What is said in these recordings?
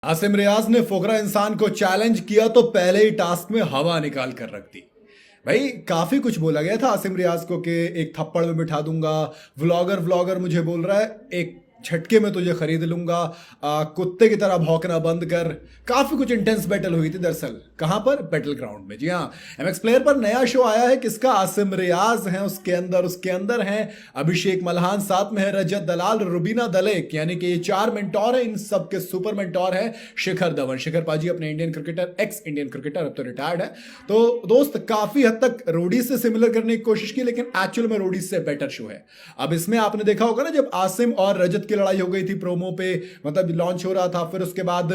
आसिम रियाज ने फोकरा इंसान को चैलेंज किया तो पहले ही टास्क में हवा निकाल कर रख दी। भाई काफी कुछ बोला गया था आसिम रियाज को कि एक थप्पड़ में बिठा दूंगा, व्लॉगर व्लॉगर मुझे बोल रहा है, एक झटके में तुझे खरीद लूंगा, कुत्ते की तरह भौंकना बंद कर। काफी कुछ इंटेंस बैटल हुई थी दरअसल। कहां पर? बैटल ग्राउंड में। जी हाँ, एमएक्स प्लेयर पर नया शो आया है। किसका? आसिम रियाज है उसके अंदर हैं अभिषेक मल्हान, साथ में है रजत दलाल, रुबीना दलेक, यानी कि ये 4 मेंटोर है। इन सब के सुपर मेंटोर है शिखर धवन। शिखर पाजी अपने Indian cricketer, x Indian cricketer, अब तो रिटायर्ड है। तो दोस्त काफी हद तक रोडीज से सिमिलर करने की कोशिश की, लेकिन एक्चुअल में रोडीज से बेटर शो है। अब इसमें आपने देखा होगा ना, जब आसिम और रजत की लड़ाई हो गई थी प्रोमो पे, मतलब लॉन्च हो रहा था, फिर उसके बाद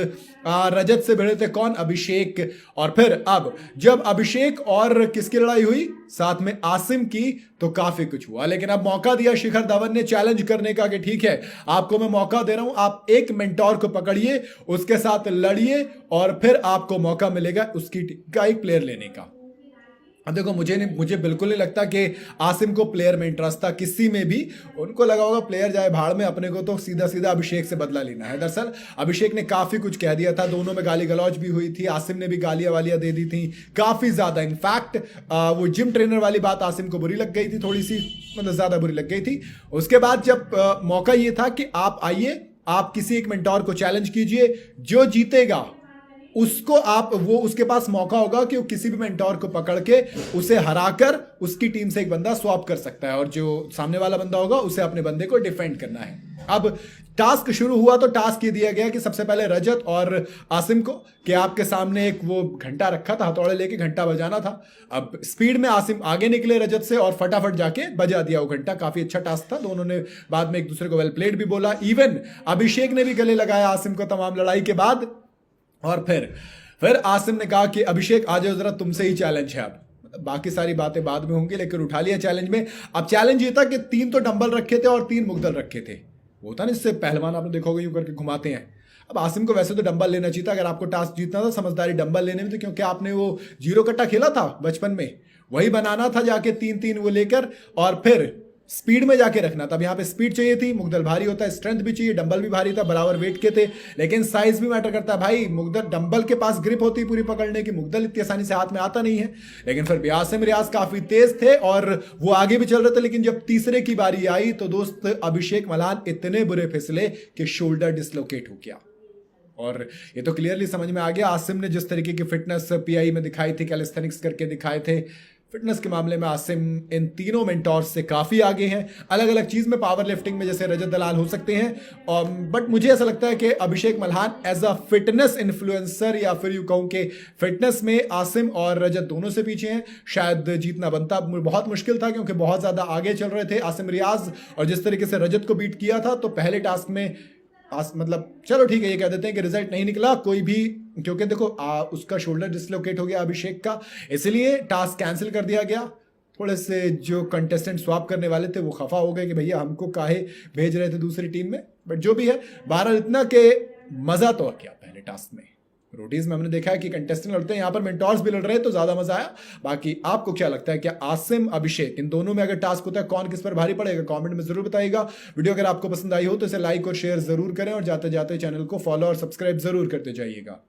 रजत से भिड़े थे कौन? अभिषेक। और फिर अब जब अभिषेक और किसकी लड़ाई हुई? साथ में आसिम की। तो काफी कुछ हुआ, लेकिन अब मौका दिया शिखर धवन ने चैलेंज करने का कि ठीक है, आपको मैं मौका दे रहा हूं, आप एक मेंटोर को पकड़िए, उसके साथ लड़िए और फिर आपको मौका मिलेगा उसकी का एक प्लेयर लेने का। अब देखो, मुझे बिल्कुल नहीं लगता कि आसिम को प्लेयर में इंटरेस्ट था किसी में भी। उनको लगा होगा प्लेयर जाए भाड़ में, अपने को तो सीधा सीधा अभिषेक से बदला लेना है। दरअसल अभिषेक ने काफी कुछ कह दिया था, दोनों में गाली गलौज भी हुई थी, आसिम ने भी गालियां वालियां दे दी थी काफी ज्यादा। इनफैक्ट वो जिम ट्रेनर वाली बात आसिम को बुरी लग गई थी, थोड़ी सी मतलब ज्यादा बुरी लग गई थी। उसके बाद जब मौका ये था कि आप आइए, आप किसी एक मेंटोर को चैलेंज कीजिए, जो जीतेगा उसको आप, वो उसके पास मौका होगा कि वो किसी भी मेंटोर को पकड़ के उसे हराकर उसकी टीम से एक बंदा स्वैप कर सकता है, और जो सामने वाला बंदा होगा उसे अपने बंदे को डिफेंड करना है। अब टास्क शुरू हुआ तो टास्क ये दिया गया कि सबसे पहले रजत और आसिम को, कि आपके सामने एक वो घंटा रखा था, हथौड़े लेके घंटा बजाना था। अब स्पीड में आसिम आगे निकले रजत से और फटाफट जाके बजा दिया वो घंटा। काफी अच्छा टास्क था, दोनों ने बाद में एक दूसरे को वेल प्लेड भी बोला। इवन अभिषेक ने भी गले लगाया आसिम को तमाम लड़ाई के बाद। और फिर आसिम ने कहा कि अभिषेक आ जाओ जरा, तुमसे ही चैलेंज है। अब बाकी सारी बातें बाद में होंगी, लेकिन उठा लिया चैलेंज में। अब चैलेंज ये था कि 3 तो डंबल रखे थे और 3 मुग्दल रखे थे। वो था ना, इससे पहलवान आपने देखोगे यूं करके घुमाते हैं। अब आसिम को वैसे तो डंबल लेना चाहिए था, अगर आपको टास्क जीतना था, समझदारी डंबल लेने में थी, क्योंकि आपने वो जीरो कट्टा खेला था बचपन में, वही बनाना था जाके 3-3 वो लेकर, और फिर स्पीड में जाके रखना था। अब यहाँ पे स्पीड चाहिए थी, मुग्दल भारी होता है, स्ट्रेंथ भी चाहिए, डंबल भी भारी था, बराबर वेट के थे, लेकिन साइज भी मैटर करता है भाई। मुग्दल डंबल के पास ग्रिप होती है पूरी पकड़ने की, मुग्दल इतनी आसानी से हाथ में आता नहीं है। लेकिन फिर भी आसिम रियाज काफी तेज थे और वो आगे भी चल रहे थे, लेकिन जब तीसरे की बारी आई तो दोस्त अभिषेक मल्हान इतने बुरे फिसले कि शोल्डर डिसलोकेट हो गया। और ये तो क्लियरली समझ में आ गया, आसिम ने जिस तरीके की फिटनेस पीआई में दिखाई थी, कैलिस्थेनिक्स करके दिखाए थे, फिटनेस के मामले में आसिम इन तीनों मेंटोर्स से काफी आगे हैं। अलग अलग चीज में, पावर लिफ्टिंग में जैसे रजत दलाल हो सकते हैं, और बट मुझे ऐसा लगता है कि Abhishek Malhan as a fitness influencer, या फिर यूं कहूं कि फिटनेस में आसिम और रजत दोनों से पीछे हैं। शायद जीतना बनता बहुत मुश्किल था, क्योंकि बहुत ज्यादा आगे चल रहे थे आसिम रियाज, और जिस तरीके से रजत को बीट किया था, तो पहले टास्क में मतलब चलो ठीक है, ये कह देते हैं कि रिजल्ट नहीं निकला कोई भी, क्योंकि देखो उसका शोल्डर डिसलोकेट हो गया अभिषेक का, इसलिए टास्क कैंसिल कर दिया गया। थोड़े से जो कंटेस्टेंट स्वैप करने वाले थे वो खफा हो गए कि भैया हमको काहे भेज रहे थे दूसरी टीम में। बट जो भी है, बहरहाल इतना के मजा तो क्या पहले टास्क में। रोटीज में हमने देखा है कि कंटेस्टेंट लड़ते हैं, यहाँ पर मेंटोर्स भी लड़ रहे हैं, तो ज्यादा मजा आया। बाकी आपको क्या लगता है, क्या आसिम अभिषेक इन दोनों में अगर टास्क होता है, कौन किस पर भारी पड़ेगा? कमेंट में जरूर बताइएगा। वीडियो अगर आपको पसंद आई हो तो इसे लाइक और शेयर जरूर करें, और जाते जाते चैनल को फॉलो और सब्सक्राइब जरूर करते जाइएगा।